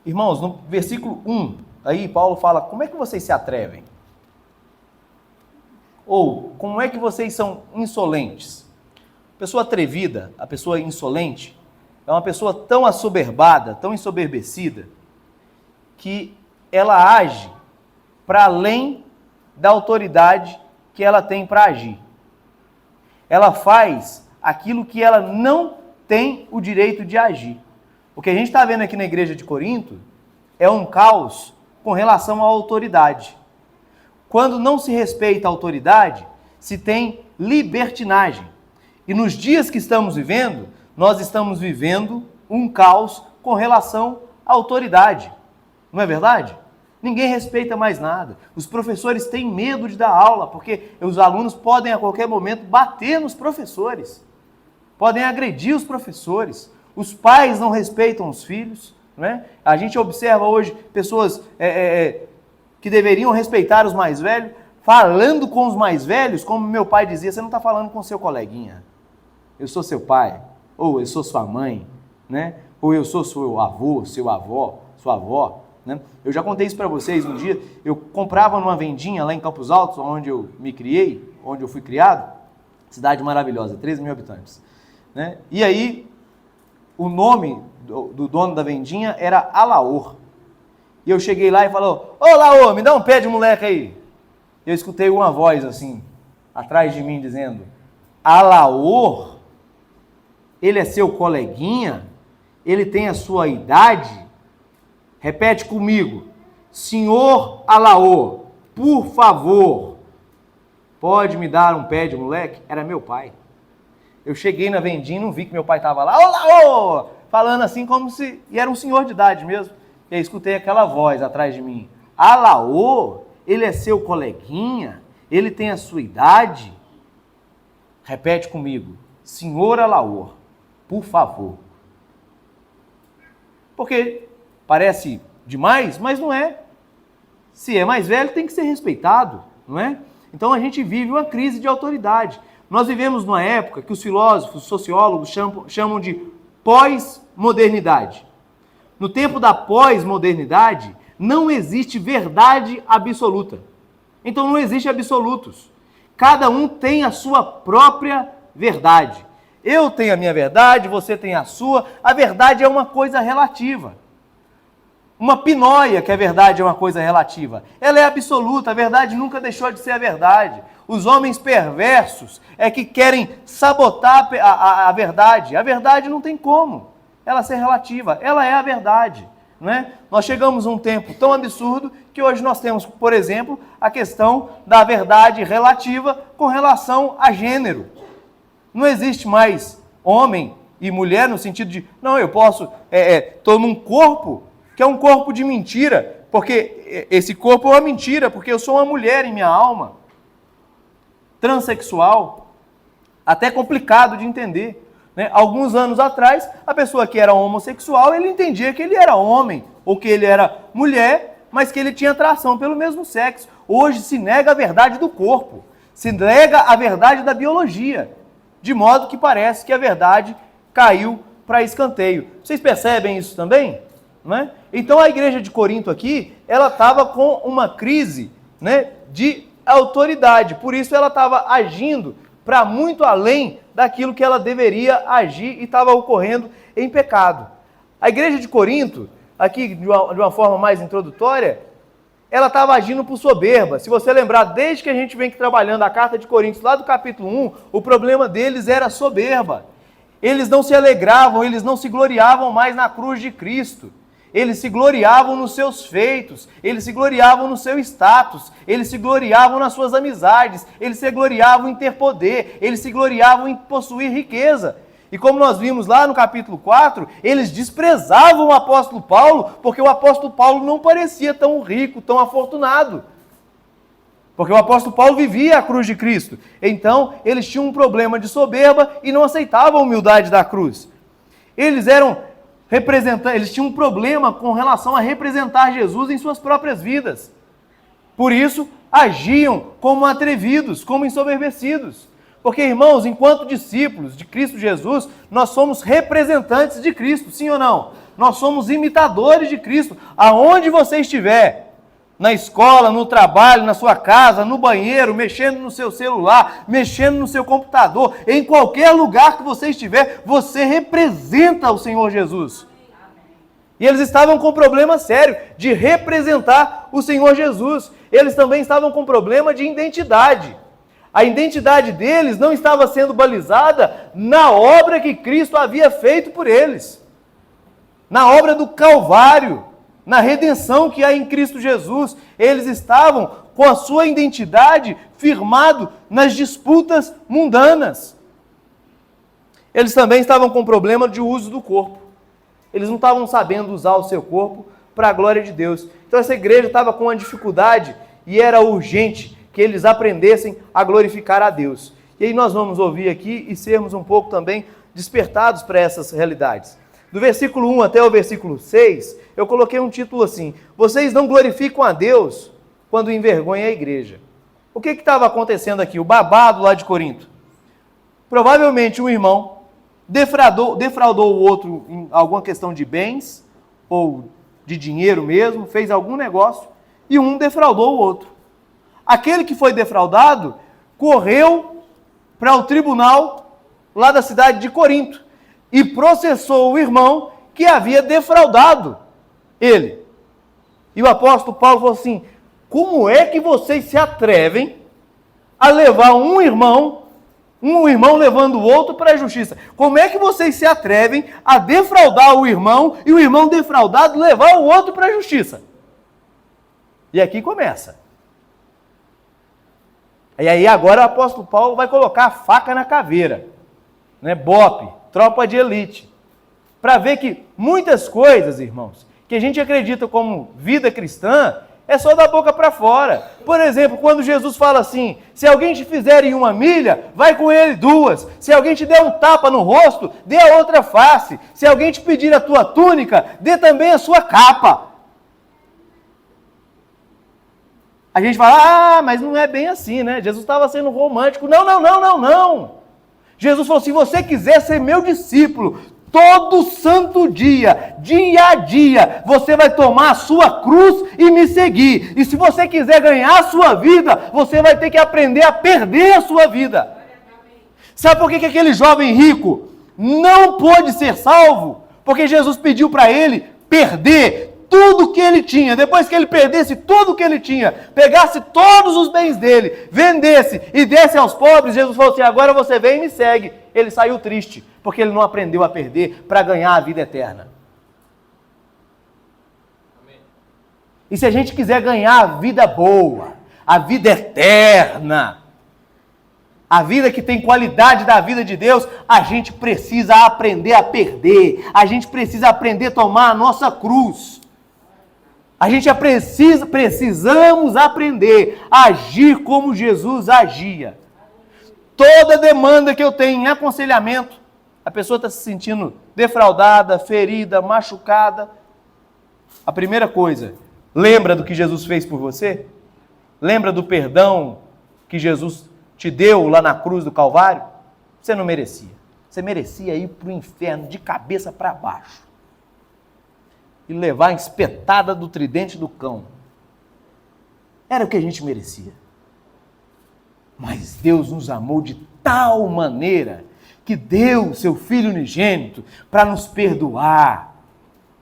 Irmãos, no versículo 1, aí Paulo fala, como é que vocês se atrevem? Ou, como é que vocês são insolentes? A pessoa atrevida, a pessoa insolente, é uma pessoa tão assoberbada, tão ensoberbecida, que ela age para além da autoridade que ela tem para agir. Ela faz aquilo que ela não tem o direito de agir. O que a gente está vendo aqui na igreja de Corinto é um caos com relação à autoridade. Quando não se respeita a autoridade, se tem libertinagem. E nos dias que estamos vivendo, nós estamos vivendo um caos com relação à autoridade. Não é verdade? Ninguém respeita mais nada. Os professores têm medo de dar aula, porque os alunos podem a qualquer momento bater nos professores, podem agredir os professores. Os pais não respeitam os filhos, né? A gente observa hoje pessoas que deveriam respeitar os mais velhos, falando com os mais velhos, como meu pai dizia, você não está falando com seu coleguinha. Eu sou seu pai, ou eu sou sua mãe, né? Ou eu sou seu avô, sua avó. Né? Eu já contei isso para vocês um dia. Eu comprava numa vendinha lá em Campos Altos, onde eu me criei, onde eu fui criado, cidade maravilhosa, 13 mil habitantes. Né? E aí, o nome do dono da vendinha era Alaor. E eu cheguei lá e falou, ô Alaor, me dá um pé de moleque aí. Eu escutei uma voz assim, atrás de mim, dizendo, Alaor, ele é seu coleguinha? Ele tem a sua idade? Repete comigo, senhor Alaor, por favor, pode me dar um pé de moleque? Era meu pai. Eu cheguei na vendinha e não vi que meu pai estava lá, ô Alaor, falando assim como se... E era um senhor de idade mesmo. E aí escutei aquela voz atrás de mim, Alaor, ele é seu coleguinha? Ele tem a sua idade? Repete comigo, senhor Alaor, por favor. Porque... parece demais, mas não é. Se é mais velho, tem que ser respeitado, não é? Então a gente vive uma crise de autoridade. Nós vivemos numa época que os filósofos, sociólogos chamam de pós-modernidade. No tempo da pós-modernidade, não existe verdade absoluta. Então não existe absolutos. Cada um tem a sua própria verdade. Eu tenho a minha verdade, você tem a sua. A verdade é uma coisa relativa. Uma pinóia que a verdade é uma coisa relativa. Ela é absoluta, a verdade nunca deixou de ser a verdade. Os homens perversos é que querem sabotar a verdade. A verdade não tem como ela ser relativa, ela é a verdade. Não é? Nós chegamos a um tempo tão absurdo que hoje nós temos, por exemplo, a questão da verdade relativa com relação a gênero. Não existe mais homem e mulher no sentido de, não, eu posso, estou num corpo que é um corpo de mentira, porque esse corpo é uma mentira, porque eu sou uma mulher em minha alma. Transsexual, até complicado de entender. Né? Alguns anos atrás, a pessoa que era homossexual, ele entendia que ele era homem, ou que ele era mulher, mas que ele tinha atração pelo mesmo sexo. Hoje se nega a verdade do corpo, se nega a verdade da biologia, de modo que parece que a verdade caiu para escanteio. Vocês percebem isso também? Não é? Então a igreja de Corinto aqui, ela estava com uma crise, né, de autoridade, por isso ela estava agindo para muito além daquilo que ela deveria agir e estava ocorrendo em pecado. A igreja de Corinto, aqui de uma forma mais introdutória, ela estava agindo por soberba. Se você lembrar, desde que a gente vem aqui trabalhando a carta de Coríntios, lá do capítulo 1, o problema deles era soberba. Eles não se alegravam, eles não se gloriavam mais na cruz de Cristo. Eles se gloriavam nos seus feitos, eles se gloriavam no seu status, eles se gloriavam nas suas amizades, eles se gloriavam em ter poder, eles se gloriavam em possuir riqueza. E como nós vimos lá no capítulo 4, eles desprezavam o apóstolo Paulo, porque o apóstolo Paulo não parecia tão rico, tão afortunado. Porque o apóstolo Paulo vivia a cruz de Cristo. Então, eles tinham um problema de soberba e não aceitavam a humildade da cruz. Eles tinham um problema com relação a representar Jesus em suas próprias vidas. Por isso, agiam como atrevidos, como ensoberbecidos. Porque, irmãos, enquanto discípulos de Cristo Jesus, nós somos representantes de Cristo, sim ou não? nós somos imitadores de Cristo. Aonde você estiver, na escola, no trabalho, na sua casa, no banheiro, mexendo no seu celular, mexendo no seu computador, em qualquer lugar que você estiver, você representa o Senhor Jesus. E eles estavam com um problema sério de representar o Senhor Jesus. Eles também estavam com problema de identidade. A identidade deles não estava sendo balizada na obra que Cristo havia feito por eles. Na obra do Calvário, na redenção que há em Cristo Jesus. Eles estavam com a sua identidade firmado nas disputas mundanas. Eles também estavam com problema de uso do corpo. Eles não estavam sabendo usar o seu corpo para a glória de Deus. Então essa igreja estava com uma dificuldade e era urgente que eles aprendessem a glorificar a Deus. E aí nós vamos ouvir aqui e sermos um pouco também despertados para essas realidades. Do versículo 1 até o versículo 6, eu coloquei um título assim: vocês não glorificam a Deus quando envergonham a igreja. O que estava acontecendo aqui? O babado lá de Corinto. Provavelmente um irmão defraudou o outro em alguma questão de bens, ou de dinheiro mesmo, fez algum negócio, e um defraudou o outro. Aquele que foi defraudado correu para o tribunal lá da cidade de Corinto e processou o irmão que havia defraudado ele. E o apóstolo Paulo falou assim: como é que vocês se atrevem a levar um irmão levando o outro para a justiça? Como é que vocês se atrevem a defraudar o irmão e o irmão defraudado levar o outro para a justiça? E aqui começa. E aí agora o apóstolo Paulo vai colocar a faca na caveira, né? BOPE, tropa de elite, para ver que muitas coisas, irmãos, que a gente acredita como vida cristã, é só da boca para fora. Por exemplo, quando Jesus fala assim: se alguém te fizer em 1 milha, vai com ele 2. Se alguém te der um tapa no rosto, dê a outra face. Se alguém te pedir a tua túnica, dê também a sua capa. A gente fala: mas não é bem assim, né? Jesus estava sendo romântico. Não. Jesus falou: se você quiser ser meu discípulo, todo santo dia, dia a dia, você vai tomar a sua cruz e me seguir. E se você quiser ganhar a sua vida, você vai ter que aprender a perder a sua vida. Sabe por que aquele jovem rico não pôde ser salvo? Porque Jesus pediu para ele perder tudo que ele tinha. Depois que ele perdesse tudo que ele tinha, pegasse todos os bens dele, vendesse e desse aos pobres, Jesus falou assim: agora você vem e me segue. Ele saiu triste, porque ele não aprendeu a perder para ganhar a vida eterna. Amém. E se a gente quiser ganhar a vida boa, a vida eterna, a vida que tem qualidade da vida de Deus, a gente precisa aprender a perder, a gente precisa aprender a tomar a nossa cruz. A gente precisamos aprender a agir como Jesus agia. Toda demanda que eu tenho em aconselhamento, a pessoa está se sentindo defraudada, ferida, machucada. A primeira coisa, lembra do que Jesus fez por você? Lembra do perdão que Jesus te deu lá na cruz do Calvário? Você não merecia. Você merecia ir para o inferno de cabeça para baixo e levar a espetada do tridente do cão. Era o que a gente merecia. Mas Deus nos amou de tal maneira que deu o seu Filho unigênito para nos perdoar,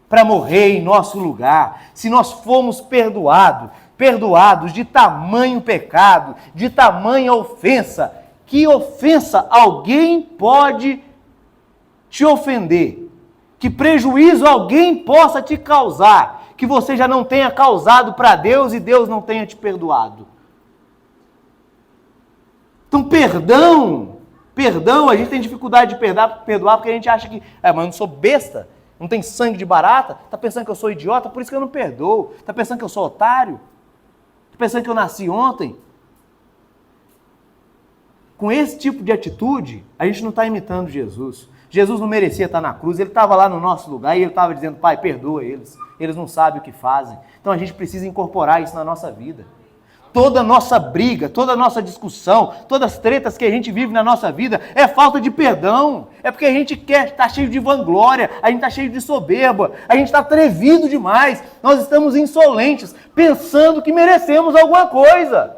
para morrer em nosso lugar. Se nós fomos perdoados de tamanho pecado, de tamanha ofensa, que ofensa alguém pode te ofender? Que prejuízo alguém possa te causar, que você já não tenha causado para Deus e Deus não tenha te perdoado? Então, perdão, a gente tem dificuldade de perdoar porque a gente acha que, mas eu não sou besta, não tem sangue de barata, está pensando que eu sou idiota, por isso que eu não perdoo, está pensando que eu sou otário, está pensando que eu nasci ontem. Com esse tipo de atitude, a gente não está imitando Jesus. Jesus não merecia estar na cruz, ele estava lá no nosso lugar e ele estava dizendo: Pai, perdoa eles não sabem o que fazem. Então a gente precisa incorporar isso na nossa vida. Toda a nossa briga, toda a nossa discussão, todas as tretas que a gente vive na nossa vida é falta de perdão. É porque a gente está cheio de vanglória, a gente está cheio de soberba, a gente está atrevido demais, nós estamos insolentes, pensando que merecemos alguma coisa.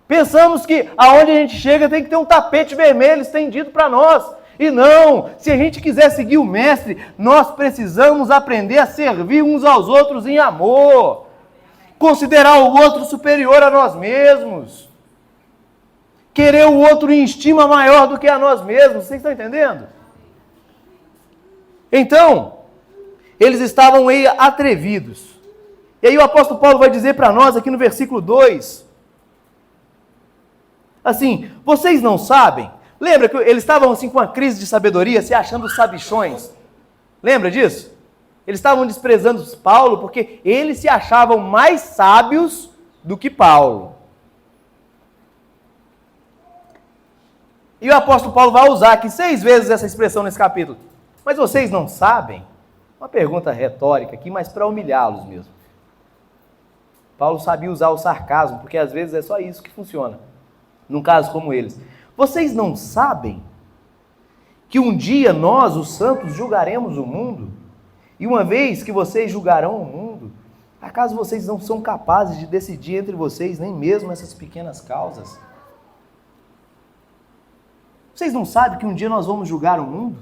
Pensamos que aonde a gente chega tem que ter um tapete vermelho estendido para nós. E não, se a gente quiser seguir o Mestre, nós precisamos aprender a servir uns aos outros em amor. Considerar o outro superior a nós mesmos. Querer o outro em estima maior do que a nós mesmos. Vocês estão entendendo? Então, eles estavam meio atrevidos. E aí o apóstolo Paulo vai dizer para nós aqui no versículo 2, assim, vocês não sabem? Lembra que eles estavam assim com uma crise de sabedoria, se achando sabichões? Lembra disso? Eles estavam desprezando Paulo porque eles se achavam mais sábios do que Paulo. E o apóstolo Paulo vai usar aqui 6 vezes essa expressão nesse capítulo. Mas vocês não sabem? Uma pergunta retórica aqui, mas para humilhá-los mesmo. Paulo sabia usar o sarcasmo, porque às vezes é só isso que funciona, num caso como eles. Vocês não sabem que um dia nós, os santos, julgaremos o mundo? E uma vez que vocês julgarão o mundo, acaso vocês não são capazes de decidir entre vocês nem mesmo essas pequenas causas? Vocês não sabem que um dia nós vamos julgar o mundo?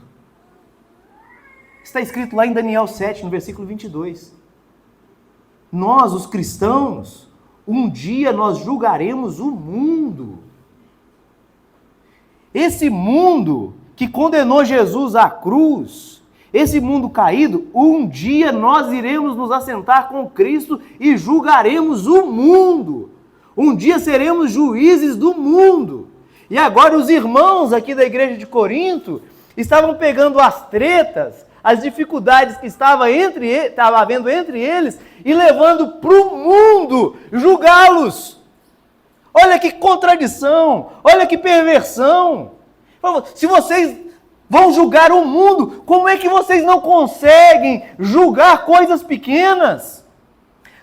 Está escrito lá em Daniel 7, no versículo 22. Nós, os cristãos, um dia nós julgaremos o mundo. Esse mundo que condenou Jesus à cruz, esse mundo caído, um dia nós iremos nos assentar com Cristo e julgaremos o mundo. Um dia seremos juízes do mundo. E agora os irmãos aqui da igreja de Corinto estavam pegando as tretas, as dificuldades que estava havendo entre eles e levando para o mundo julgá-los. Olha que contradição, olha que perversão. Se vocês vão julgar o mundo, como é que vocês não conseguem julgar coisas pequenas?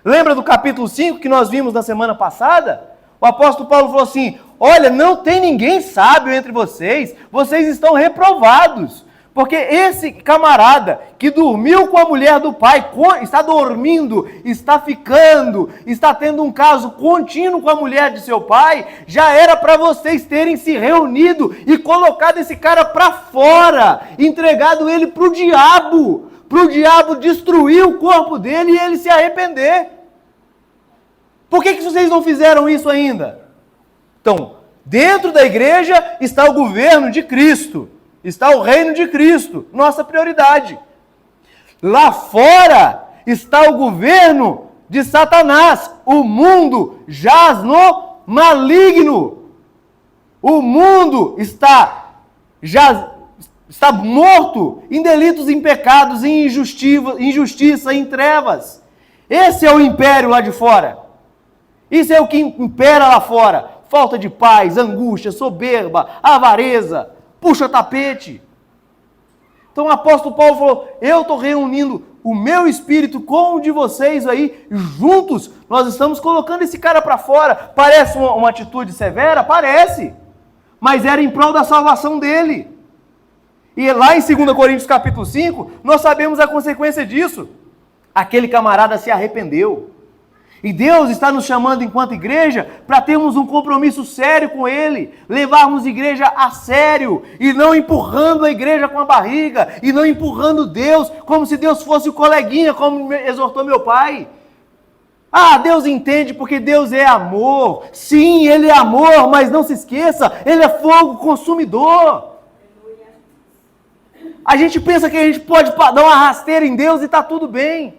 Lembra do capítulo 5 que nós vimos na semana passada? O apóstolo Paulo falou assim, olha, não tem ninguém sábio entre vocês, vocês estão reprovados. Porque esse camarada que dormiu com a mulher do pai, está dormindo, está ficando, está tendo um caso contínuo com a mulher de seu pai, já era para vocês terem se reunido e colocado esse cara para fora, entregado ele para o diabo destruir o corpo dele e ele se arrepender. Por que vocês não fizeram isso ainda? Então, dentro da igreja está o governo de Cristo. Está o reino de Cristo, nossa prioridade. Lá fora está o governo de Satanás. O mundo jaz no maligno. O mundo está morto em delitos, em pecados, em injustiça, em trevas. Esse é o império lá de fora. Isso é o que impera lá fora. Falta de paz, angústia, soberba, avareza, puxa-tapete. Então o apóstolo Paulo falou, eu estou reunindo o meu espírito com o de vocês aí, juntos, nós estamos colocando esse cara para fora. Parece uma atitude severa? Parece. Mas era em prol da salvação dele. E lá em 2 Coríntios capítulo 5, nós sabemos a consequência disso. Aquele camarada se arrependeu. E Deus está nos chamando enquanto igreja para termos um compromisso sério com Ele, levarmos a igreja a sério e não empurrando a igreja com a barriga e não empurrando Deus como se Deus fosse o coleguinha, como exortou meu pai. Ah, Deus entende porque Deus é amor. Sim, Ele é amor, mas não se esqueça, Ele é fogo consumidor. A gente pensa que a gente pode dar uma rasteira em Deus e está tudo bem.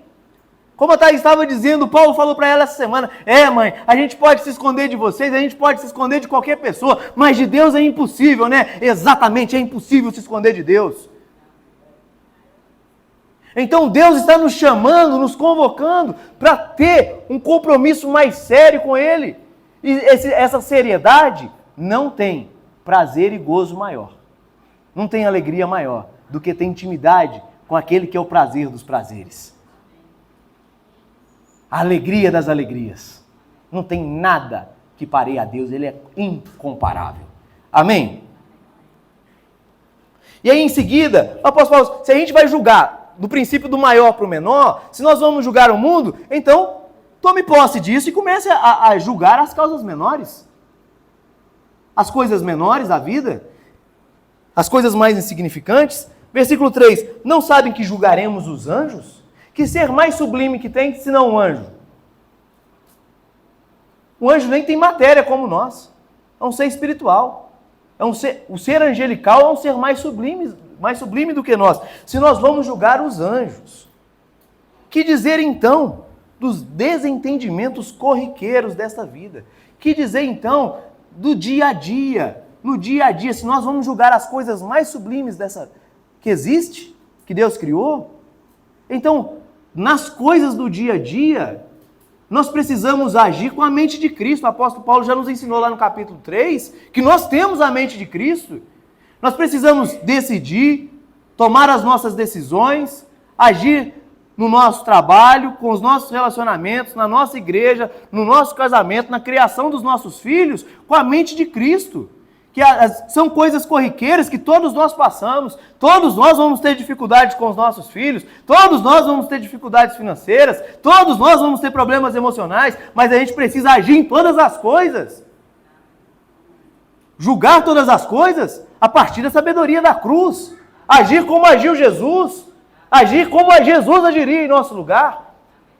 Como a Thaís estava dizendo, Paulo falou para ela essa semana, mãe, a gente pode se esconder de vocês, a gente pode se esconder de qualquer pessoa, mas de Deus é impossível, né? Exatamente, é impossível se esconder de Deus. Então Deus está nos chamando, nos convocando para ter um compromisso mais sério com Ele. E essa seriedade não tem prazer e gozo maior. Não tem alegria maior do que ter intimidade com aquele que é o prazer dos prazeres. A alegria das alegrias. Não tem nada que pareie a Deus, ele é incomparável. Amém? E aí em seguida, o apóstolo Paulo, se a gente vai julgar do princípio do maior para o menor, se nós vamos julgar o mundo, então tome posse disso e comece a julgar as causas menores. As coisas menores da vida, as coisas mais insignificantes. Versículo 3, não sabem que julgaremos os anjos? Que ser mais sublime que tem, senão um anjo? O anjo nem tem matéria como nós, é um ser espiritual, o ser angelical é um ser mais sublime do que nós. Se nós vamos julgar os anjos, que dizer então dos desentendimentos corriqueiros desta vida? Que dizer então do dia a dia, no dia a dia, se nós vamos julgar as coisas mais sublimes que existe, que Deus criou? Então, nas coisas do dia a dia, nós precisamos agir com a mente de Cristo. O apóstolo Paulo já nos ensinou lá no capítulo 3, que nós temos a mente de Cristo. Nós precisamos decidir, tomar as nossas decisões, agir no nosso trabalho, com os nossos relacionamentos, na nossa igreja, no nosso casamento, na criação dos nossos filhos, com a mente de Cristo. Que são coisas corriqueiras que todos nós passamos, todos nós vamos ter dificuldades com os nossos filhos, todos nós vamos ter dificuldades financeiras, todos nós vamos ter problemas emocionais, mas a gente precisa agir em todas as coisas. Julgar todas as coisas a partir da sabedoria da cruz. Agir como agiu Jesus, agir como Jesus agiria em nosso lugar,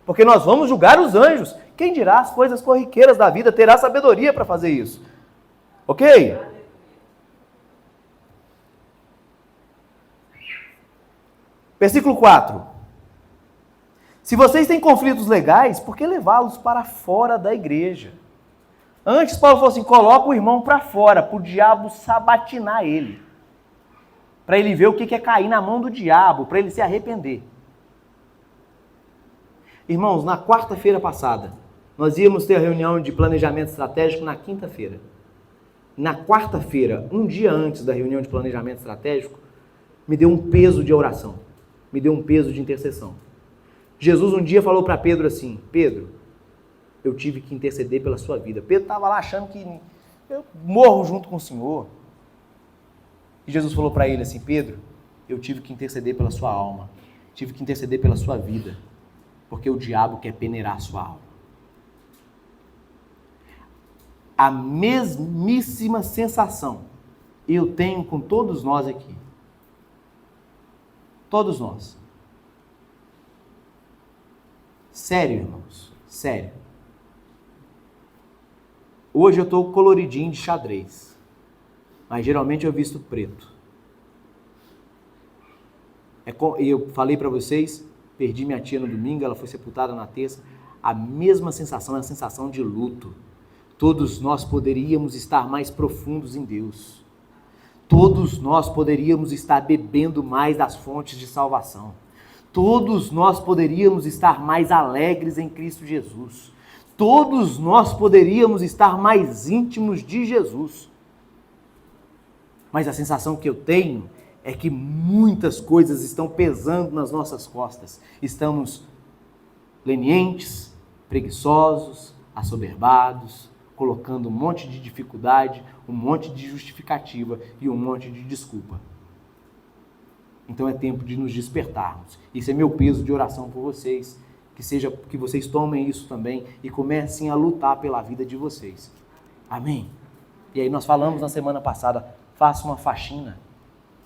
porque nós vamos julgar os anjos. Quem dirá as coisas corriqueiras da vida terá sabedoria para fazer isso. Ok? Versículo 4. Se vocês têm conflitos legais, por que levá-los para fora da igreja? Antes, Paulo falou assim, coloca o irmão para fora, para o diabo sabatinar ele. Para ele ver o que é cair na mão do diabo, para ele se arrepender. Irmãos, na quarta-feira passada, nós íamos ter a reunião de planejamento estratégico na quinta-feira. Na quarta-feira, um dia antes da reunião de planejamento estratégico, me deu um peso de oração. Me deu um peso de intercessão. Jesus um dia falou para Pedro assim, Pedro, eu tive que interceder pela sua vida. Pedro estava lá achando que eu morro junto com o Senhor. E Jesus falou para ele assim, Pedro, eu tive que interceder pela sua alma, tive que interceder pela sua vida, porque o diabo quer peneirar a sua alma. A mesmíssima sensação eu tenho com todos nós aqui. Todos nós. Sério, irmãos. Sério. Hoje eu estou coloridinho de xadrez. Mas geralmente eu visto preto. Eu falei para vocês, perdi minha tia no domingo, ela foi sepultada na terça. A mesma sensação é a sensação de luto. Todos nós poderíamos estar mais profundos em Deus. Todos nós poderíamos estar bebendo mais das fontes de salvação. Todos nós poderíamos estar mais alegres em Cristo Jesus. Todos nós poderíamos estar mais íntimos de Jesus. Mas a sensação que eu tenho é que muitas coisas estão pesando nas nossas costas. Estamos lenientes, preguiçosos, assoberbados, colocando um monte de dificuldade, um monte de justificativa e um monte de desculpa. Então é tempo de nos despertarmos. Isso é meu peso de oração por vocês. Que vocês tomem isso também e comecem a lutar pela vida de vocês. Amém? E aí nós falamos na semana passada, faça uma faxina,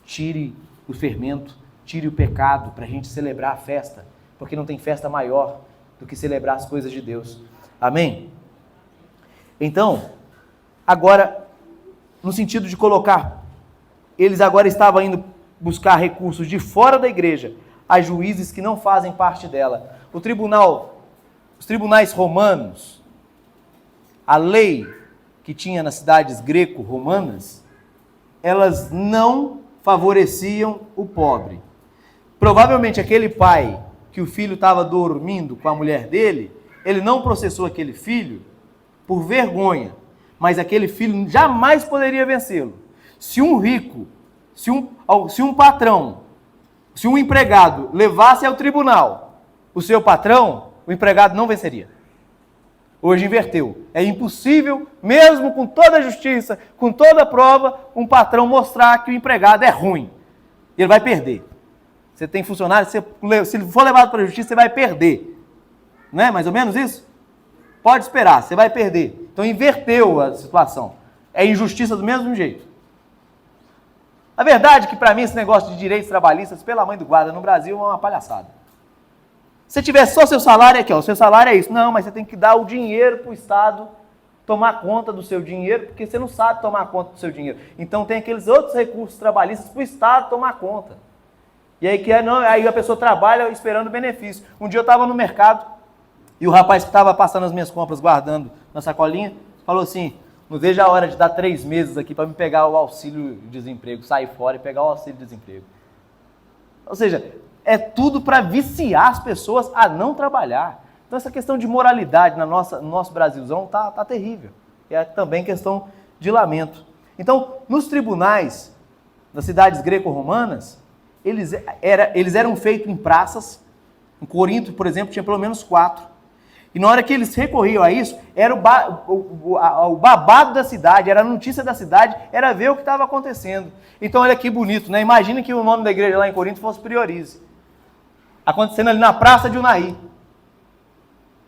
tire o fermento, tire o pecado para a gente celebrar a festa, porque não tem festa maior do que celebrar as coisas de Deus. Amém? Então, agora, no sentido de colocar, eles agora estavam indo buscar recursos de fora da igreja, a juízes que não fazem parte dela. Os tribunais romanos, a lei que tinha nas cidades greco-romanas, elas não favoreciam o pobre. Provavelmente aquele pai que o filho estava dormindo com a mulher dele, ele não processou aquele filho por vergonha, mas aquele filho jamais poderia vencê-lo. Se um rico, se um patrão, se um empregado levasse ao tribunal o seu patrão, o empregado não venceria. Hoje inverteu. É impossível, mesmo com toda a justiça, com toda a prova, um patrão mostrar que o empregado é ruim. Ele vai perder. Você tem funcionário, se ele for levado para a justiça, você vai perder. Não é mais ou menos isso? Pode esperar, você vai perder. Então inverteu a situação. É injustiça do mesmo jeito. A verdade é que, para mim, esse negócio de direitos trabalhistas, pela mãe do guarda, no Brasil, é uma palhaçada. Se tiver só seu salário, aqui, ó, o seu salário é isso. Não, mas você tem que dar o dinheiro para o Estado tomar conta do seu dinheiro, porque você não sabe tomar conta do seu dinheiro. Então tem aqueles outros recursos trabalhistas para o Estado tomar conta. E aí, aí a pessoa trabalha esperando benefício. Um dia eu estava no mercado e o rapaz que estava passando as minhas compras, guardando na sacolinha, falou assim: não vejo a hora de dar 3 meses aqui para me pegar o auxílio-desemprego, sair fora e pegar o auxílio-desemprego. Ou seja, é tudo para viciar as pessoas a não trabalhar. Então essa questão de moralidade no nosso Brasilzão tá terrível. E é também questão de lamento. Então, nos tribunais das cidades greco-romanas, eles eram feitos em praças. Em Corinto, por exemplo, tinha pelo menos 4. E na hora que eles recorriam a isso, era o babado da cidade, era a notícia da cidade, era ver o que estava acontecendo. Então, olha que bonito, né? Imagina que o nome da igreja lá em Corinto fosse Priorize. Acontecendo ali na praça de Unaí.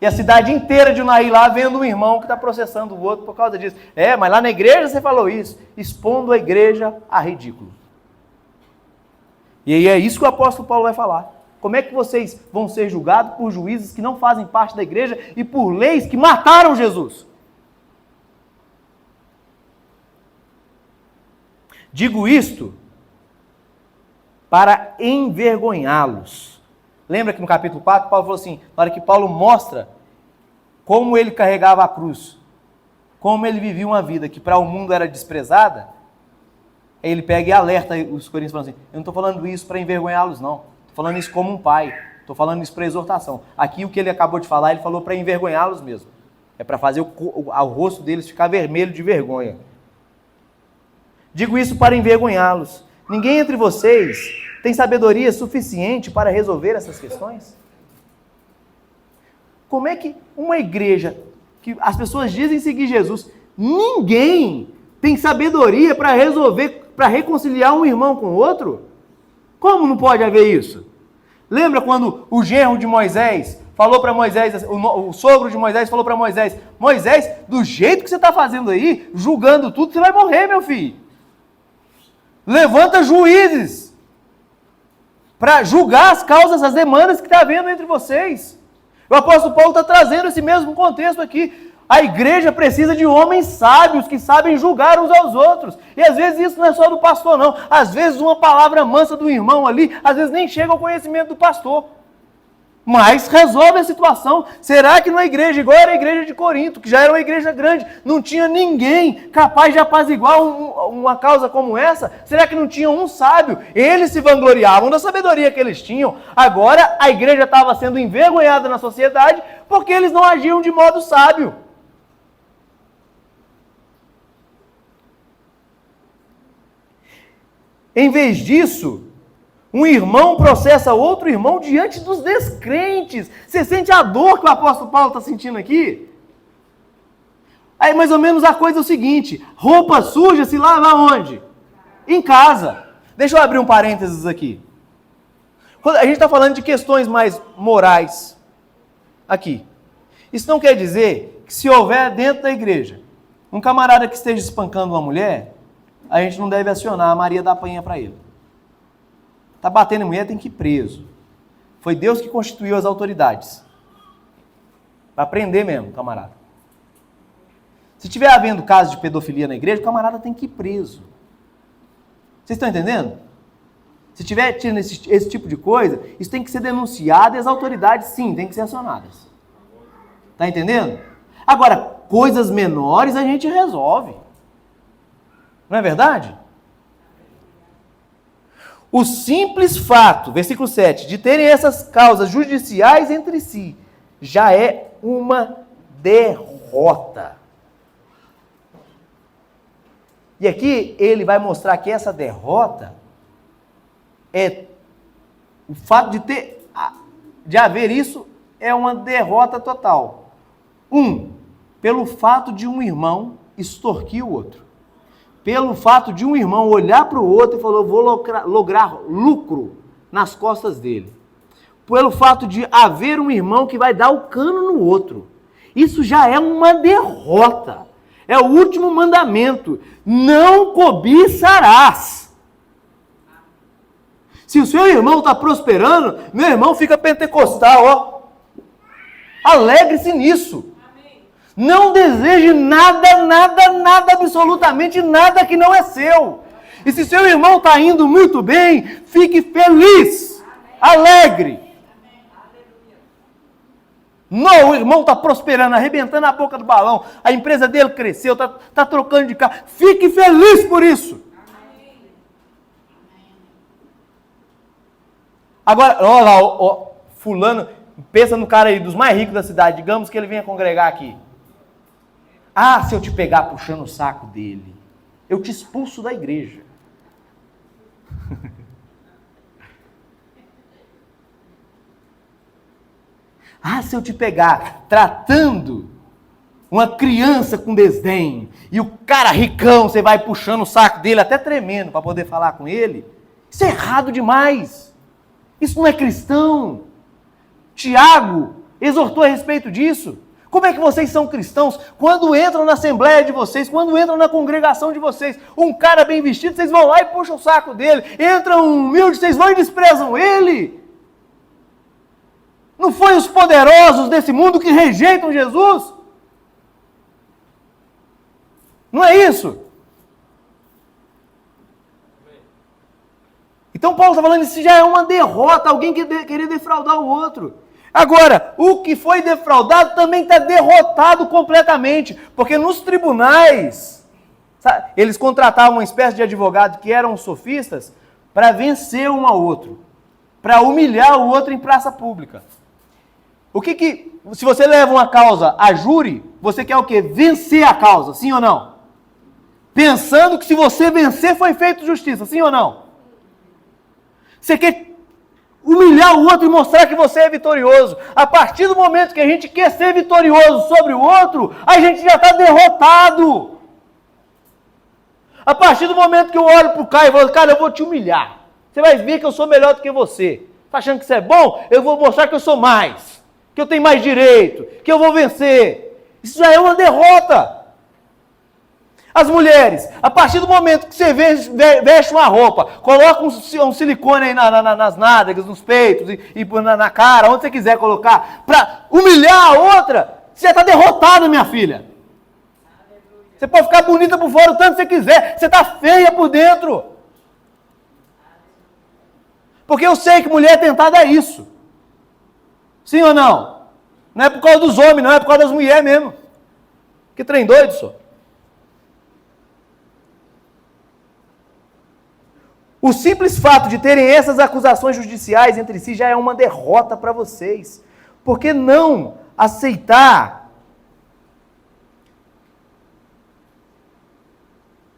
E a cidade inteira de Unaí lá vendo um irmão que está processando o outro por causa disso. Mas lá na igreja você falou isso, expondo a igreja a ridículo. E aí é isso que o apóstolo Paulo vai falar. Como é que vocês vão ser julgados por juízes que não fazem parte da igreja e por leis que mataram Jesus? Digo isto para envergonhá-los. Lembra que no capítulo 4, Paulo falou assim, na hora que Paulo mostra como ele carregava a cruz, como ele vivia uma vida que para o mundo era desprezada, aí ele pega e alerta os coríntios falando assim: eu não estou falando isso para envergonhá-los não, estou falando isso como um pai, estou falando isso para exortação. Aqui o que ele acabou de falar, ele falou para envergonhá-los mesmo, é para fazer o rosto deles ficar vermelho de vergonha. Digo isso para envergonhá-los. Ninguém entre vocês tem sabedoria suficiente para resolver essas questões? Como é que uma igreja, que as pessoas dizem seguir Jesus, ninguém tem sabedoria para resolver, para reconciliar um irmão com o outro? Como não pode haver isso? Lembra quando o genro de Moisés falou para Moisés, o sogro de Moisés falou para Moisés: Moisés, do jeito que você está fazendo aí, julgando tudo, você vai morrer, meu filho. Levanta juízes para julgar as causas, as demandas que está havendo entre vocês. O apóstolo Paulo está trazendo esse mesmo contexto aqui. A igreja precisa de homens sábios que sabem julgar uns aos outros. E às vezes isso não é só do pastor, não. Às vezes uma palavra mansa do irmão ali, às vezes nem chega ao conhecimento do pastor. Mas resolve a situação. Será que numa igreja, igual era a igreja de Corinto, que já era uma igreja grande, não tinha ninguém capaz de apaziguar uma causa como essa? Será que não tinha um sábio? Eles se vangloriavam da sabedoria que eles tinham. Agora a igreja estava sendo envergonhada na sociedade porque eles não agiam de modo sábio. Em vez disso, um irmão processa outro irmão diante dos descrentes. Você sente a dor que o apóstolo Paulo está sentindo aqui? Aí mais ou menos a coisa é o seguinte: roupa suja se lava onde? Em casa. Deixa eu abrir um parênteses aqui. A gente está falando de questões mais morais aqui. Isso não quer dizer que se houver dentro da igreja um camarada que esteja espancando uma mulher, a gente não deve acionar a Maria da Penha para ele. Está batendo em mulher, tem que ir preso. Foi Deus que constituiu as autoridades. Para prender mesmo, camarada. Se tiver havendo caso de pedofilia na igreja, o camarada tem que ir preso. Vocês estão entendendo? Se tiver tendo esse tipo de coisa, isso tem que ser denunciado e as autoridades, sim, tem que ser acionadas. Está entendendo? Agora, coisas menores a gente resolve. Não é verdade? O simples fato, versículo 7, de terem essas causas judiciais entre si, já é uma derrota. E aqui ele vai mostrar que essa derrota é o fato de haver isso é uma derrota total. pelo fato de um irmão extorquir o outro. Pelo fato de um irmão olhar para o outro e falar, eu vou lograr lucro nas costas dele. Pelo fato de haver um irmão que vai dar o cano no outro. Isso já é uma derrota. É o último mandamento. Não cobiçarás. Se o seu irmão está prosperando, meu irmão fica pentecostal, ó. Alegre-se nisso. Não deseje nada, absolutamente nada que não é seu. E se seu irmão está indo muito bem, fique feliz, alegre. Não, o irmão está prosperando, arrebentando a boca do balão, a empresa dele cresceu, está trocando de carro. Fique feliz por isso. Agora, olha lá, fulano, pensa no cara aí dos mais ricos da cidade, digamos que ele venha congregar aqui. Ah, se eu te pegar puxando o saco dele, eu te expulso da igreja. Ah, se eu te pegar tratando uma criança com desdém, e o cara ricão, você vai puxando o saco dele, até tremendo, para poder falar com ele, isso é errado demais. Isso não é cristão. Tiago exortou a respeito disso. Como é que vocês são cristãos? Quando entram na assembleia de vocês, quando entram na congregação de vocês, um cara bem vestido, vocês vão lá e puxam o saco dele. Entra um humilde, vocês vão e desprezam ele. Não foi os poderosos desse mundo que rejeitam Jesus? Não é isso? Então Paulo está falando, isso já é uma derrota, alguém querer defraudar o outro. Agora, o que foi defraudado também está derrotado completamente, porque nos tribunais, sabe, eles contratavam uma espécie de advogado que eram sofistas para vencer um ao outro, para humilhar o outro em praça pública. Se você leva uma causa a júri, você quer o quê? Vencer a causa, sim ou não? Pensando que se você vencer foi feito justiça, sim ou não? Você quer humilhar o outro e mostrar que você é vitorioso. A partir do momento que a gente quer ser vitorioso sobre o outro, a gente já está derrotado. A partir do momento que eu olho para o cara e falo, cara, eu vou te humilhar. Você vai ver que eu sou melhor do que você. Está achando que isso é bom? Eu vou mostrar que eu sou mais. Que eu tenho mais direito. Que eu vou vencer. Isso já é uma derrota. As mulheres, a partir do momento que você veste uma roupa, coloca um silicone aí nas nádegas, nos peitos e na cara, onde você quiser colocar, para humilhar a outra, você já está derrotada, minha filha. Você pode ficar bonita por fora o tanto que você quiser, você está feia por dentro. Porque eu sei que mulher é tentada a isso. Sim ou não? Não é por causa dos homens, não, é por causa das mulheres mesmo. Que trem doido, só. O simples fato de terem essas acusações judiciais entre si já é uma derrota para vocês. Por que não aceitar?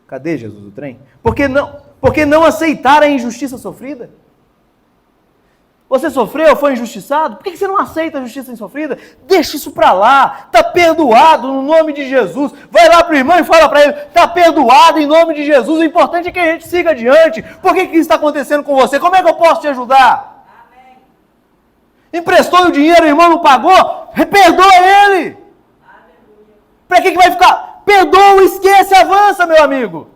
Cadê Jesus o trem? Por que não aceitar a injustiça sofrida? Você sofreu, foi injustiçado? Por que você não aceita a justiça sofrida? Deixa isso para lá. Está perdoado no nome de Jesus. Vai lá para o irmão e fala para ele, está perdoado em nome de Jesus. O importante é que a gente siga adiante. Por que isso está acontecendo com você? Como é que eu posso te ajudar? Amém. Emprestou o dinheiro, o irmão não pagou? Perdoa ele. Para que vai ficar? Perdoa, esquece, avança, meu amigo.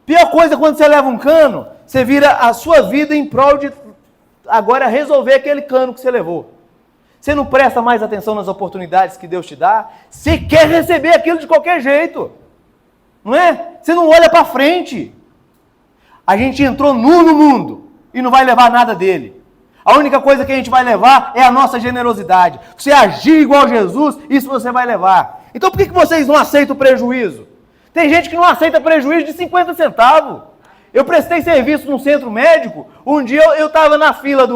Pior coisa é quando você leva um cano, você vira a sua vida em prol de agora resolver aquele cano que você levou. Você não presta mais atenção nas oportunidades que Deus te dá. Você quer receber aquilo de qualquer jeito. Não é? Você não olha para frente. A gente entrou nu no mundo e não vai levar nada dele. A única coisa que a gente vai levar é a nossa generosidade. Você agir igual Jesus, isso você vai levar. Então por que vocês não aceitam o prejuízo? Tem gente que não aceita prejuízo de 50 centavos. Eu prestei serviço no centro médico, um dia eu estava na fila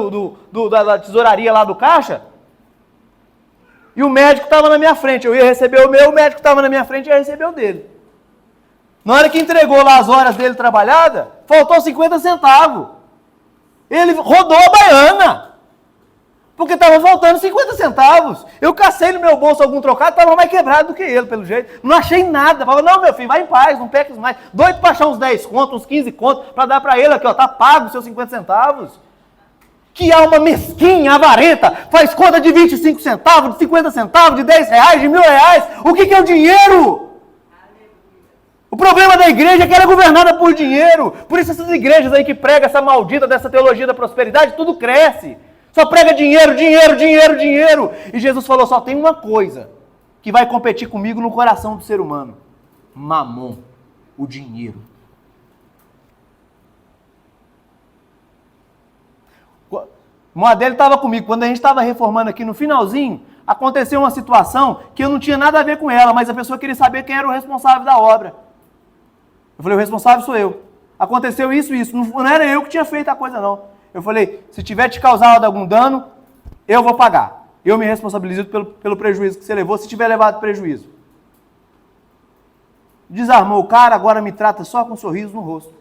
da tesouraria lá do caixa, e o médico estava na minha frente, eu ia receber o meu, o médico estava na minha frente e ia receber o dele. Na hora que entregou lá as horas dele trabalhada, faltou 50 centavos. Ele rodou a baiana. Porque estava faltando 50 centavos. Eu cacei no meu bolso algum trocado, estava mais quebrado do que ele, pelo jeito. Não achei nada. Falava, não, meu filho, vai em paz, não peques mais. Doido para achar uns 10 contos, uns 15 contos, para dar para ele aqui, ó, tá pago os seus 50 centavos. Que alma mesquinha, avarenta, faz conta de 25 centavos, de 50 centavos, de 10 reais, de R$1.000. O que é o dinheiro? O problema da igreja é que ela é governada por dinheiro. Por isso essas igrejas aí que pregam essa maldita dessa teologia da prosperidade, tudo cresce. Só prega dinheiro, dinheiro, dinheiro, dinheiro. E Jesus falou, só tem uma coisa que vai competir comigo no coração do ser humano. Mamon, o dinheiro. O Moadelli estava comigo, quando a gente estava reformando aqui no finalzinho, aconteceu uma situação que eu não tinha nada a ver com ela, mas a pessoa queria saber quem era o responsável da obra. Eu falei, o responsável sou eu. Aconteceu isso, não era eu que tinha feito a coisa não. Eu falei, se tiver te causado algum dano, eu vou pagar. Eu me responsabilizo pelo prejuízo que você levou, se tiver levado prejuízo. Desarmou o cara, agora me trata só com um sorriso no rosto.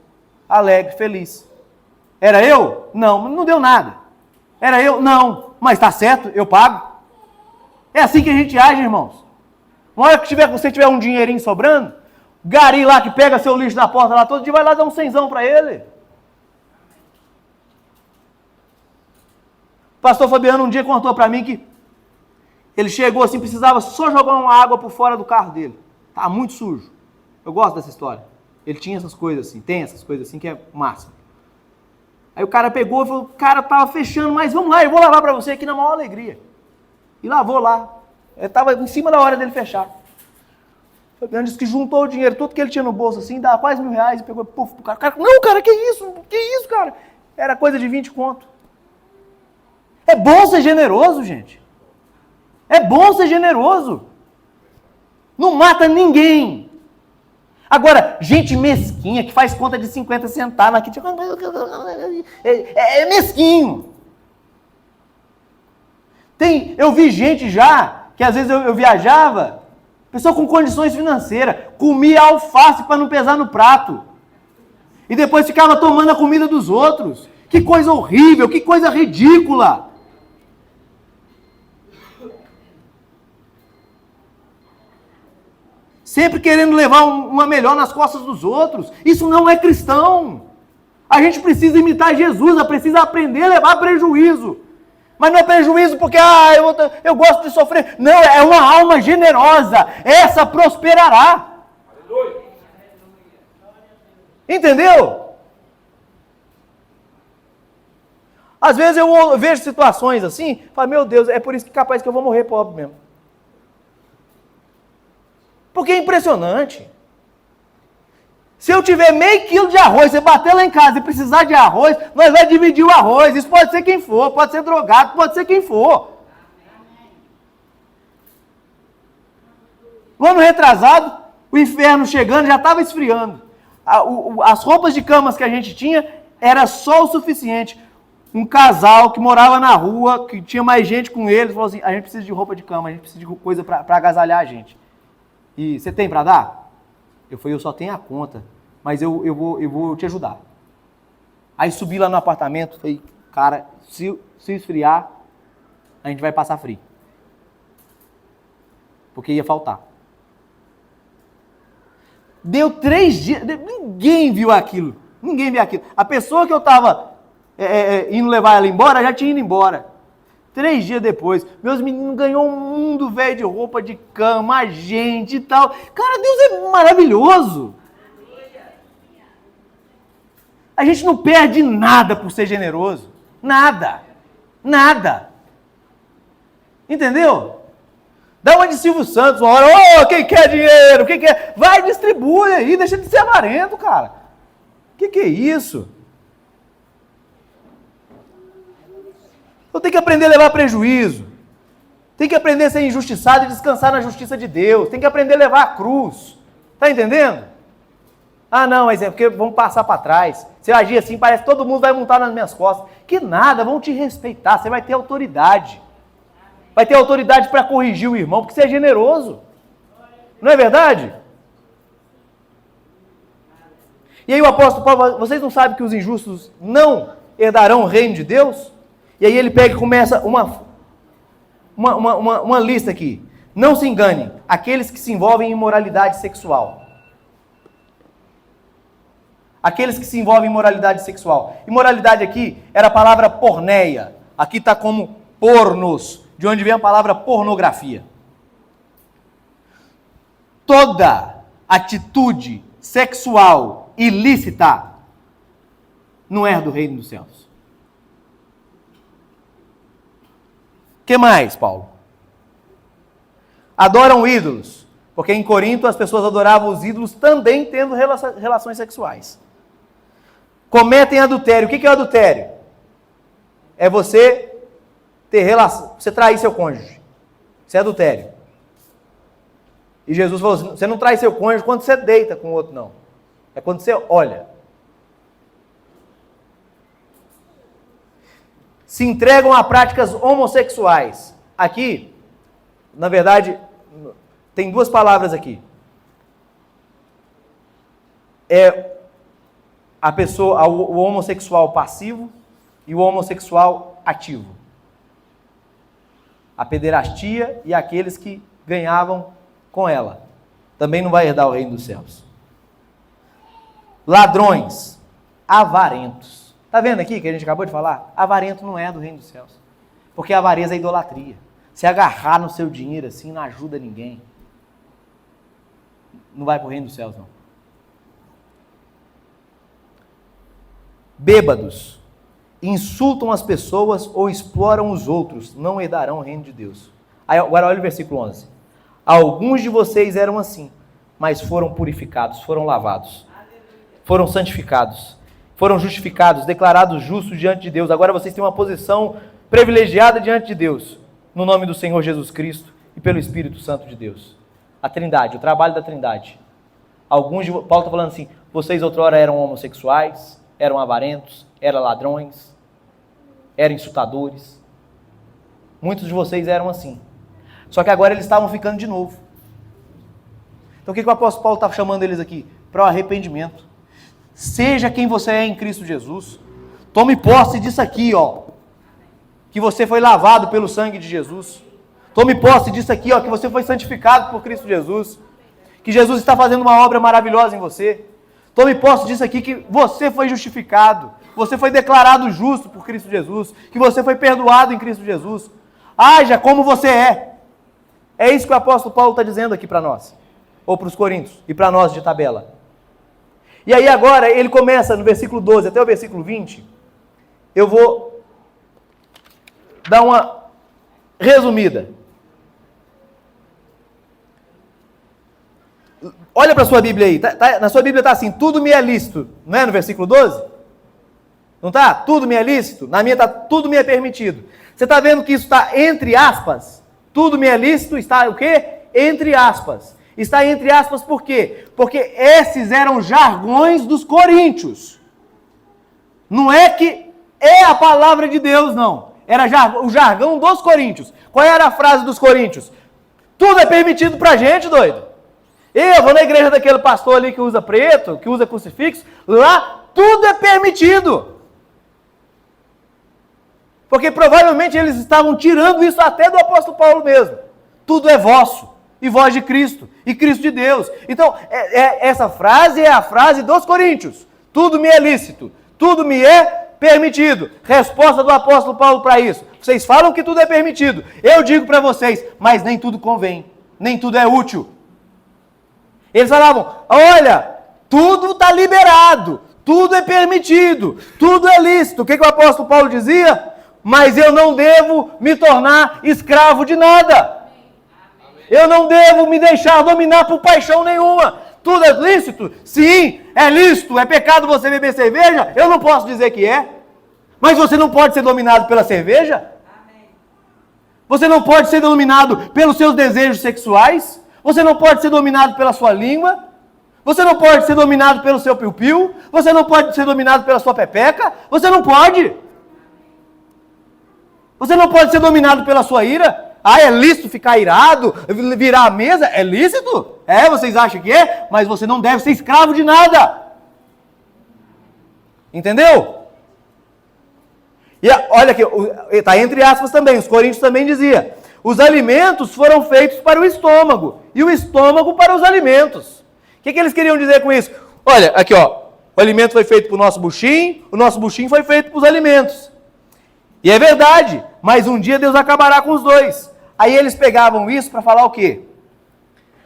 Alegre, feliz. Era eu? Não, não deu nada. Era eu? Não. Mas tá certo, eu pago. É assim que a gente age, irmãos. Uma hora que você tiver um dinheirinho sobrando, gari lá que pega seu lixo na porta lá todo dia, vai lá dar um cenzão para ele. O pastor Fabiano um dia contou para mim que ele chegou assim, precisava só jogar uma água por fora do carro dele. Tá muito sujo. Eu gosto dessa história. Ele tinha essas coisas assim, tem essas coisas assim que é massa. Aí o cara pegou e falou, o cara tava fechando, mas vamos lá, eu vou lavar para você aqui na maior alegria. E lavou lá. Ele tava em cima da hora dele fechar. O Fabiano disse que juntou o dinheiro, tudo que ele tinha no bolso assim, dava quase R$1.000 e pegou puf, pro cara. O cara, não, cara, que isso? Que isso, cara? Era coisa de 20 conto. É bom ser generoso, gente. É bom ser generoso. Não mata ninguém. Agora, gente mesquinha que faz conta de 50 centavos aqui, é mesquinho. Eu vi gente já, que às vezes eu viajava, pessoa com condições financeiras, comia alface para não pesar no prato. E depois ficava tomando a comida dos outros. Que coisa horrível, que coisa ridícula. Sempre querendo levar uma melhor nas costas dos outros. Isso não é cristão. A gente precisa imitar Jesus, precisa aprender a levar prejuízo. Mas não é prejuízo porque eu gosto de sofrer. Não, é uma alma generosa. Essa prosperará. Entendeu? Às vezes eu vejo situações assim, falo, meu Deus, é por isso que capaz que eu vou morrer pobre mesmo. Porque é impressionante. Se eu tiver meio quilo de arroz, você bater lá em casa e precisar de arroz, nós vamos dividir o arroz. Isso pode ser quem for, pode ser drogado, pode ser quem for. No ano retrasado, o inferno chegando, já estava esfriando. As roupas de camas que a gente tinha, era só o suficiente. Um casal que morava na rua, que tinha mais gente com eles, falou assim, a gente precisa de roupa de cama, a gente precisa de coisa para agasalhar a gente. E você tem para dar? Eu falei, eu só tenho a conta, mas eu vou te ajudar. Aí subi lá no apartamento, falei, cara, se esfriar, a gente vai passar frio. Porque ia faltar. Deu 3 dias, ninguém viu aquilo. Ninguém viu aquilo. A pessoa que eu estava indo levar ela embora, já tinha ido embora. 3 dias depois, meus meninos ganhou um mundo velho de roupa de cama, gente e tal. Cara, Deus é maravilhoso. A gente não perde nada por ser generoso. Nada. Nada. Entendeu? Dá uma de Silvio Santos, uma hora, quem quer dinheiro, quem quer... Vai, distribui aí, deixa de ser avarento, cara. Que é isso? Eu tenho que aprender a levar prejuízo. Tem que aprender a ser injustiçado e descansar na justiça de Deus. Tem que aprender a levar a cruz. Tá entendendo? Ah, não, mas é porque vão passar para trás. Se eu agir assim, parece que todo mundo vai montar nas minhas costas. Que nada, vão te respeitar. Você vai ter autoridade. Vai ter autoridade para corrigir o irmão, porque você é generoso. Não é verdade? E aí o apóstolo Paulo, vocês não sabem que os injustos não herdarão o reino de Deus? E aí ele pega e começa uma lista aqui. Não se enganem, aqueles que se envolvem em imoralidade sexual. Aqueles que se envolvem em imoralidade sexual. Imoralidade aqui era a palavra porneia. Aqui está como pornos, de onde vem a palavra pornografia. Toda atitude sexual ilícita não é do reino dos céus. O que mais, Paulo? Adoram ídolos, porque em Corinto as pessoas adoravam os ídolos também tendo relações sexuais. Cometem adultério. O que é adultério? É você ter relação, você trair seu cônjuge. Isso é adultério. E Jesus falou assim, você não trai seu cônjuge quando você deita com o outro, não. É quando você olha. Se entregam a práticas homossexuais. Aqui, na verdade, tem duas palavras aqui. É a pessoa, o homossexual passivo e o homossexual ativo. A pederastia e aqueles que ganhavam com ela. Também não vai herdar o reino dos céus. Ladrões, avarentos. Está vendo aqui que a gente acabou de falar? Avarento não é do reino dos céus. Porque a avareza é idolatria. Se agarrar no seu dinheiro assim não ajuda ninguém. Não vai para o reino dos céus, não. Bêbados, insultam as pessoas ou exploram os outros, não herdarão o reino de Deus. Aí, agora olha o versículo 11. Alguns de vocês eram assim, mas foram purificados, foram lavados, foram santificados, foram justificados, declarados justos diante de Deus. Agora vocês têm uma posição privilegiada diante de Deus, no nome do Senhor Jesus Cristo e pelo Espírito Santo de Deus. A Trindade, o trabalho da Trindade. Paulo está falando assim, vocês outrora eram homossexuais, eram avarentos, eram ladrões, eram insultadores. Muitos de vocês eram assim. Só que agora eles estavam ficando de novo. Então o que o apóstolo Paulo está chamando eles aqui? Para o arrependimento. Seja quem você é em Cristo Jesus. Tome posse disso aqui, ó. Que você foi lavado pelo sangue de Jesus. Tome posse disso aqui, ó, que você foi santificado por Cristo Jesus. Que Jesus está fazendo uma obra maravilhosa em você. Tome posse disso aqui, que você foi justificado. Você foi declarado justo por Cristo Jesus. Que você foi perdoado em Cristo Jesus. Haja como você é. É isso que o apóstolo Paulo está dizendo aqui para nós. Ou para os coríntios. E para nós de tabela. E aí agora ele começa no versículo 12 até o versículo 20. Eu vou dar uma resumida. Olha para a sua Bíblia aí. Na sua Bíblia está assim, tudo me é lícito. Não é no versículo 12? Não está? Tudo me é lícito? Na minha está tudo me é permitido. Você está vendo que isso está entre aspas? Tudo me é lícito está o quê? Entre aspas. Está entre aspas por quê? Porque esses eram jargões dos coríntios. Não é que é a palavra de Deus, não. Era o jargão dos coríntios. Qual era a frase dos coríntios? Tudo é permitido pra gente, doido. Eu vou na igreja daquele pastor ali que usa preto, que usa crucifixo. Lá, tudo é permitido. Porque provavelmente eles estavam tirando isso até do apóstolo Paulo mesmo. Tudo é vosso. E voz de Cristo, e Cristo de Deus. Então, essa frase é a frase dos coríntios. Tudo me é lícito, tudo me é permitido. Resposta do apóstolo Paulo para isso. Vocês falam que tudo é permitido. Eu digo para vocês, mas nem tudo convém, nem tudo é útil. Eles falavam, olha, tudo está liberado, tudo é permitido, tudo é lícito. O que o apóstolo Paulo dizia? Mas eu não devo me tornar escravo de nada. Eu não devo me deixar dominar por paixão nenhuma. Tudo é lícito? Sim, é lícito. É pecado você beber cerveja? Eu não posso dizer que é. Mas você não pode ser dominado pela cerveja? Você não pode ser dominado pelos seus desejos sexuais? Você não pode ser dominado pela sua língua? Você não pode ser dominado pelo seu piu-piu? Você não pode ser dominado pela sua pepeca? Você não pode. Você não pode ser dominado pela sua ira? Ah, é lícito ficar irado, virar a mesa? É lícito? É, vocês acham que é? Mas você não deve ser escravo de nada. Entendeu? E olha aqui, está entre aspas também, os coríntios também dizia, os alimentos foram feitos para o estômago, e o estômago para os alimentos. O que eles queriam dizer com isso? Olha, aqui ó, o alimento foi feito para o nosso buchinho foi feito para os alimentos. E é verdade, mas um dia Deus acabará com os dois. Aí eles pegavam isso para falar o quê?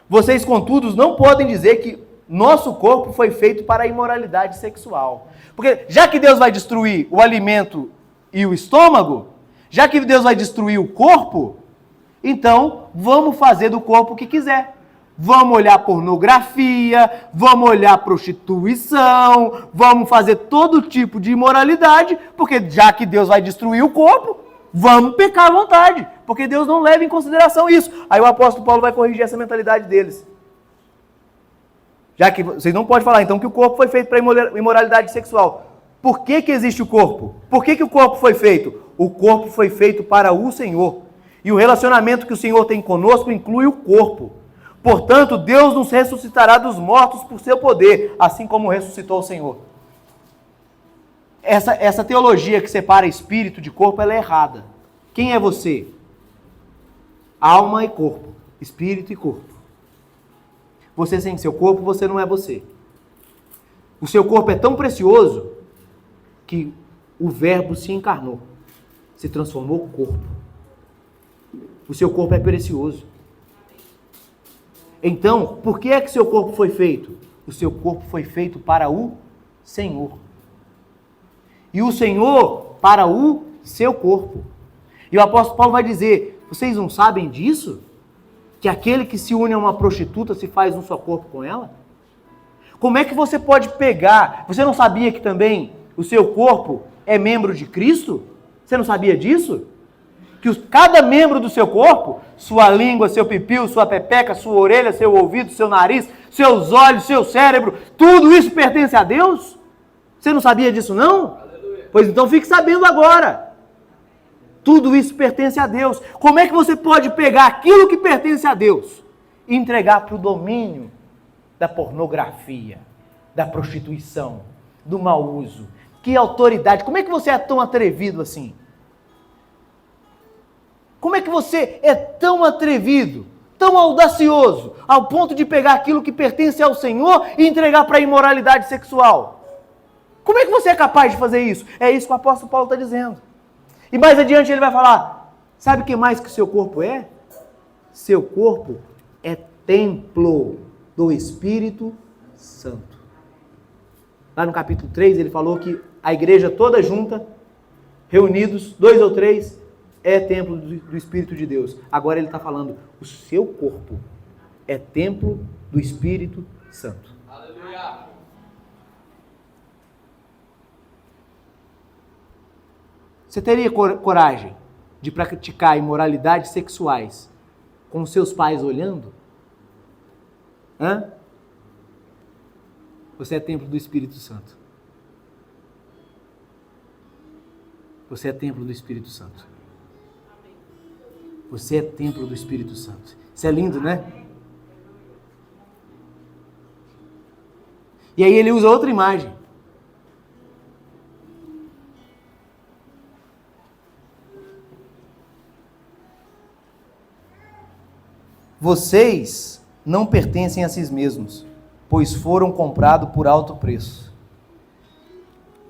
Vocês, contudo, não podem dizer que nosso corpo foi feito para a imoralidade sexual. Porque já que Deus vai destruir o alimento e o estômago, já que Deus vai destruir o corpo, então vamos fazer do corpo o que quiser. Vamos olhar pornografia, vamos olhar prostituição, vamos fazer todo tipo de imoralidade, porque já que Deus vai destruir o corpo, vamos pecar à vontade, porque Deus não leva em consideração isso. Aí o apóstolo Paulo vai corrigir essa mentalidade deles. Já que vocês não podem falar então que o corpo foi feito para imoralidade sexual. Por que existe o corpo? Por que o corpo foi feito? O corpo foi feito para o Senhor. E o relacionamento que o Senhor tem conosco inclui o corpo. Portanto, Deus nos ressuscitará dos mortos por seu poder, assim como ressuscitou o Senhor. Essa teologia que separa espírito de corpo, ela é errada. Quem é você? Alma e corpo. Espírito e corpo. Você sem seu corpo, você não é você. O seu corpo é tão precioso que o Verbo se encarnou, se transformou em corpo. O seu corpo é precioso. Então, por que é que seu corpo foi feito? O seu corpo foi feito para o Senhor. E o Senhor para o seu corpo. E o apóstolo Paulo vai dizer, vocês não sabem disso? Que aquele que se une a uma prostituta se faz um só corpo com ela? Como é que você pode pegar? Você não sabia que também o seu corpo é membro de Cristo? Você não sabia disso? Que cada membro do seu corpo, sua língua, seu pipiu, sua pepeca, sua orelha, seu ouvido, seu nariz, seus olhos, seu cérebro, tudo isso pertence a Deus? Você não sabia disso não? Aleluia. Pois então fique sabendo agora. Tudo isso pertence a Deus. Como é que você pode pegar aquilo que pertence a Deus e entregar para o domínio da pornografia, da prostituição, do mau uso? Que autoridade! Como é que você é tão atrevido assim? Como é que você é tão atrevido, tão audacioso, ao ponto de pegar aquilo que pertence ao Senhor e entregar para a imoralidade sexual? Como é que você é capaz de fazer isso? É isso que o apóstolo Paulo está dizendo. E mais adiante ele vai falar, sabe o que mais que o seu corpo é? Seu corpo é templo do Espírito Santo. Lá no capítulo 3 ele falou que a igreja toda junta, reunidos, 2 ou 3, é templo do Espírito de Deus. Agora ele está falando, o seu corpo é templo do Espírito Santo. Aleluia! Você teria coragem de praticar imoralidades sexuais com seus pais olhando? Hã? Você é templo do Espírito Santo. Você é templo do Espírito Santo. Você é templo do Espírito Santo. Isso é lindo, né? E aí ele usa outra imagem. Vocês não pertencem a si mesmos, pois foram comprados por alto preço.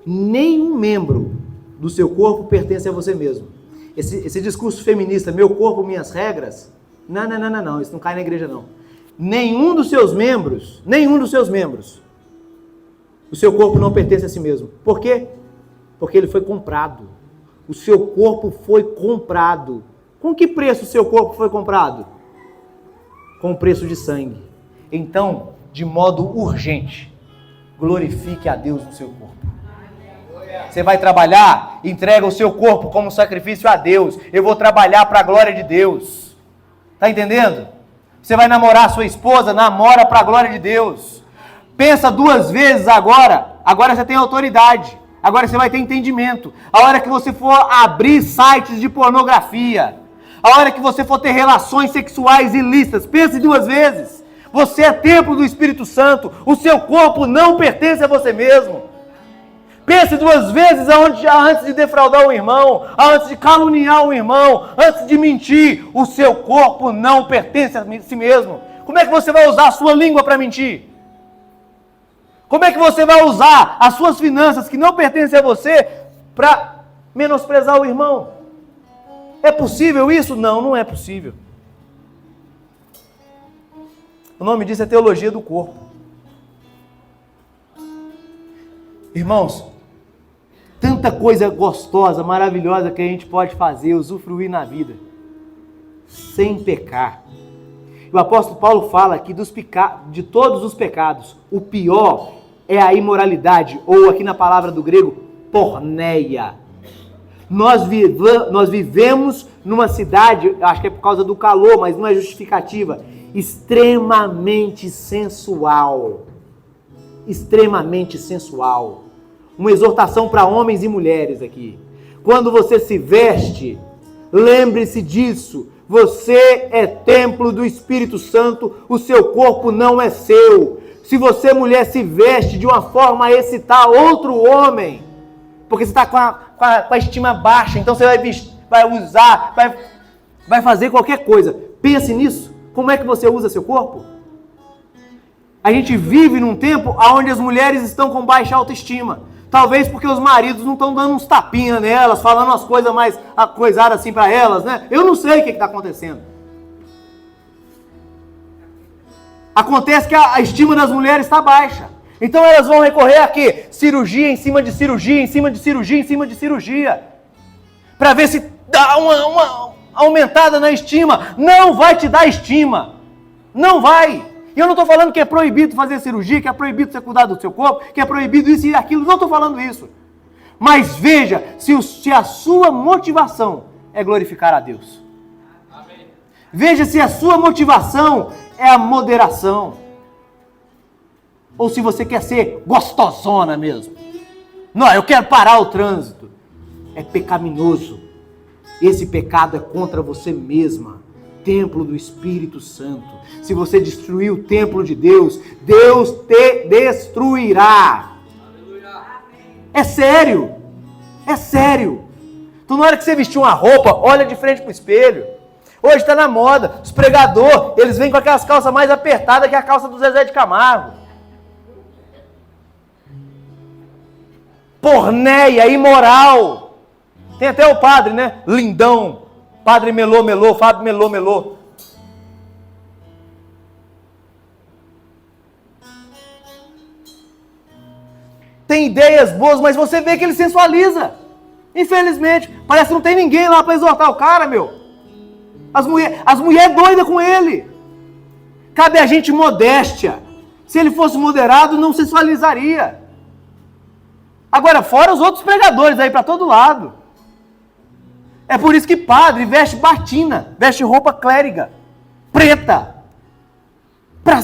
Nenhum membro do seu corpo pertence a você mesmo. Esse discurso feminista, meu corpo, minhas regras, não, isso não cai na igreja não. Nenhum dos seus membros, o seu corpo não pertence a si mesmo. Por quê? Porque ele foi comprado. O seu corpo foi comprado. Com que preço o seu corpo foi comprado? Com o preço de sangue. Então, de modo urgente, glorifique a Deus no seu corpo. Você vai trabalhar, entrega o seu corpo como sacrifício a Deus. Eu vou trabalhar para a glória de Deus. Está entendendo? Você vai namorar sua esposa, namora para a glória de Deus. Pensa 2 vezes agora você tem autoridade. Agora você vai ter entendimento. A hora que você for abrir sites de pornografia, a hora que você for ter relações sexuais ilícitas, pense 2 vezes. Você é templo do Espírito Santo. O seu corpo não pertence a você mesmo. Pense duas vezes antes de defraudar um irmão, antes de caluniar um irmão, antes de mentir. O seu corpo não pertence a si mesmo. Como é que você vai usar a sua língua para mentir? Como é que você vai usar as suas finanças que não pertencem a você para menosprezar o irmão? É possível isso? Não, não é possível. O nome disso é teologia do corpo. Irmãos, tanta coisa gostosa, maravilhosa que a gente pode fazer, usufruir na vida, sem pecar. O apóstolo Paulo fala aqui de todos os pecados, o pior é a imoralidade, ou aqui na palavra do grego, porneia. Nós vivemos numa cidade, acho que é por causa do calor, mas não é justificativa, extremamente sensual. Extremamente sensual. Uma exortação para homens e mulheres aqui. Quando você se veste, lembre-se disso. Você é templo do Espírito Santo, o seu corpo não é seu. Se você, mulher, se veste de uma forma a excitar outro homem, porque você está com a estima baixa, então você vai fazer qualquer coisa. Pense nisso. Como é que você usa seu corpo? A gente vive num tempo onde as mulheres estão com baixa autoestima. Talvez porque os maridos não estão dando uns tapinhas nelas, falando umas coisas mais coisadas assim para elas, né? Eu não sei o que está acontecendo. Acontece que a estima das mulheres está baixa. Então elas vão recorrer a quê? Cirurgia em cima de cirurgia, em cima de cirurgia, em cima de cirurgia. Para ver se dá uma aumentada na estima. Não vai te dar estima. Não vai. E eu não estou falando que é proibido fazer cirurgia, que é proibido você cuidar do seu corpo, que é proibido isso e aquilo. Não estou falando isso. Mas veja se a sua motivação é glorificar a Deus. Amém. Veja se a sua motivação é a moderação. Ou se você quer ser gostosona mesmo. Não, eu quero parar o trânsito. É pecaminoso. Esse pecado é contra você mesma. Templo do Espírito Santo. Se você destruir o templo de Deus, Deus te destruirá. É sério. É sério. Então na hora que você vestir uma roupa, olha de frente para o espelho. Hoje está na moda. Os pregadores, eles vêm com aquelas calças mais apertadas que a calça do Zezé de Camargo. Porneia, imoral. Tem até o padre, né? Lindão. Padre Melô, Fábio Melô. Tem ideias boas, mas você vê que ele sensualiza. Infelizmente. Parece que não tem ninguém lá para exortar o cara, meu. As mulheres doidas com ele. Cabe a gente modéstia. Se ele fosse moderado, não sensualizaria. Agora, fora os outros pregadores aí para todo lado. É por isso que padre veste batina, veste roupa clériga, preta, para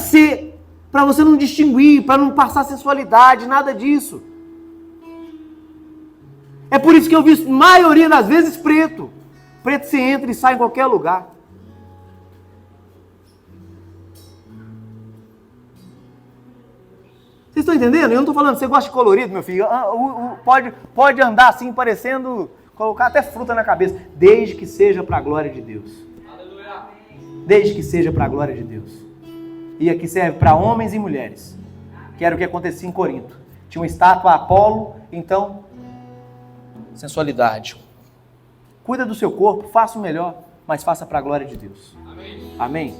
você não distinguir, para não passar sensualidade, nada disso. É por isso que eu visto, maioria das vezes, preto. Preto você entra e sai em qualquer lugar. Vocês estão entendendo? Eu não estou falando, você gosta de colorido, meu filho? Pode andar assim, parecendo... Colocar até fruta na cabeça, desde que seja para a glória de Deus. Aleluia. Desde que seja para a glória de Deus. E aqui serve para homens e mulheres, que era o que acontecia em Corinto. Tinha uma estátua a Apolo, então, sensualidade. Cuida do seu corpo, faça o melhor, mas faça para a glória de Deus. Amém. Amém.